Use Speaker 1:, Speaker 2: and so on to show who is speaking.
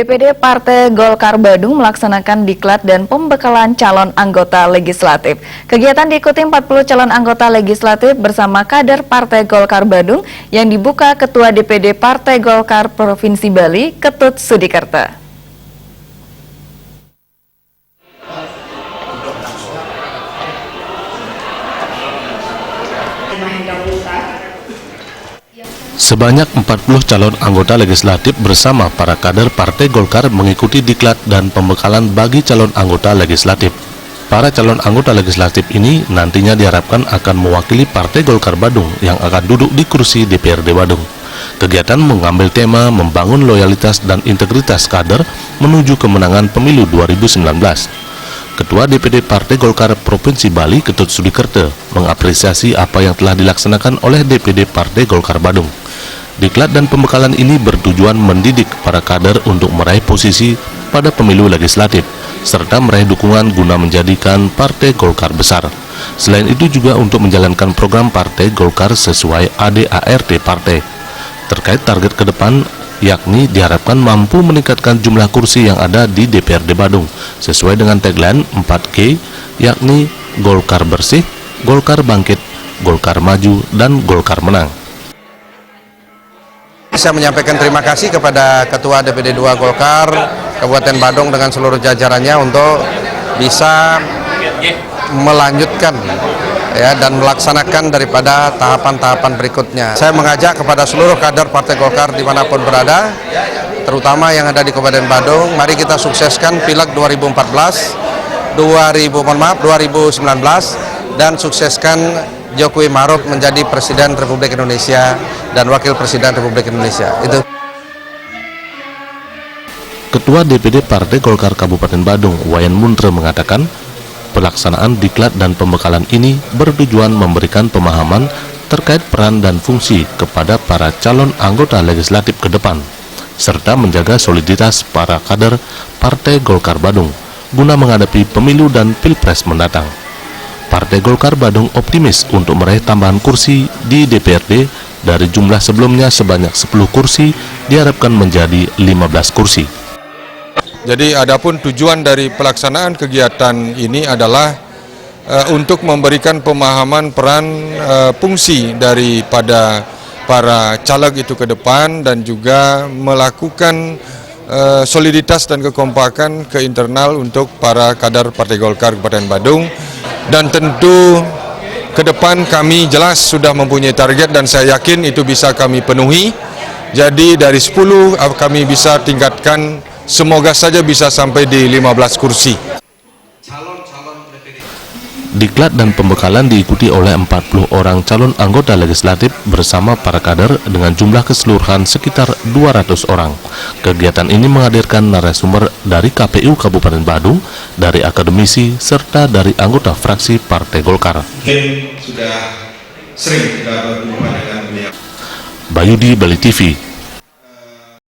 Speaker 1: DPD Partai Golkar Badung melaksanakan diklat dan pembekalan calon anggota legislatif. Kegiatan diikuti 40 calon anggota legislatif bersama kader Partai Golkar Badung yang dibuka Ketua DPD Partai Golkar Provinsi Bali, Ketut Sudikerta.
Speaker 2: Sebanyak 40 calon anggota legislatif bersama para kader Partai Golkar mengikuti diklat dan pembekalan bagi calon anggota legislatif. Para calon anggota legislatif ini nantinya diharapkan akan mewakili Partai Golkar Badung yang akan duduk di kursi DPRD Badung. Kegiatan mengambil tema membangun loyalitas dan integritas kader menuju kemenangan pemilu 2019. Ketua DPD Partai Golkar Provinsi Bali, Ketut Sudikerta, mengapresiasi apa yang telah dilaksanakan oleh DPD Partai Golkar Badung. Diklat dan pembekalan ini bertujuan mendidik para kader untuk meraih posisi pada pemilu legislatif, serta meraih dukungan guna menjadikan Partai Golkar besar. Selain itu juga untuk menjalankan program Partai Golkar sesuai ADART Partai. Terkait target ke depan, yakni diharapkan mampu meningkatkan jumlah kursi yang ada di DPRD Badung, sesuai dengan tagline 4G, yakni Golkar Bersih, Golkar Bangkit, Golkar Maju, dan Golkar Menang.
Speaker 3: Saya menyampaikan terima kasih kepada Ketua DPD 2 Golkar Kabupaten Badung dengan seluruh jajarannya untuk bisa melanjutkan dan melaksanakan daripada tahapan-tahapan berikutnya. Saya mengajak kepada seluruh kader Partai Golkar dimanapun berada, terutama yang ada di Kabupaten Badung, mari kita sukseskan Pileg 2019 dan sukseskan Jokowi Maruf menjadi Presiden Republik Indonesia dan Wakil Presiden Republik Indonesia. Itu.
Speaker 2: Ketua DPD Partai Golkar Kabupaten Badung, Wayan Muntre, mengatakan pelaksanaan diklat dan pembekalan ini bertujuan memberikan pemahaman terkait peran dan fungsi kepada para calon anggota legislatif ke depan, serta menjaga soliditas para kader Partai Golkar Badung guna menghadapi pemilu dan pilpres mendatang. Partai Golkar Badung optimis untuk meraih tambahan kursi di DPRD dari jumlah sebelumnya sebanyak 10 kursi diharapkan menjadi 15 kursi.
Speaker 4: Jadi adapun tujuan dari pelaksanaan kegiatan ini adalah untuk memberikan pemahaman peran fungsi daripada para caleg itu ke depan dan juga melakukan soliditas dan kekompakan ke internal untuk para kader Partai Golkar Kabupaten Badung. Dan tentu ke depan kami jelas sudah mempunyai target dan saya yakin itu bisa kami penuhi. Jadi dari 10 kami bisa tingkatkan, semoga saja bisa sampai di 15 kursi.
Speaker 2: Diklat dan pembekalan diikuti oleh 40 orang calon anggota legislatif bersama para kader dengan jumlah keseluruhan sekitar 200 orang. Kegiatan ini menghadirkan narasumber dari KPU Kabupaten Badung, dari akademisi, serta dari anggota fraksi Partai Golkar.
Speaker 5: Mungkin sudah sering kita berjumpa dengan beliau.
Speaker 2: Bayudi, Bali TV.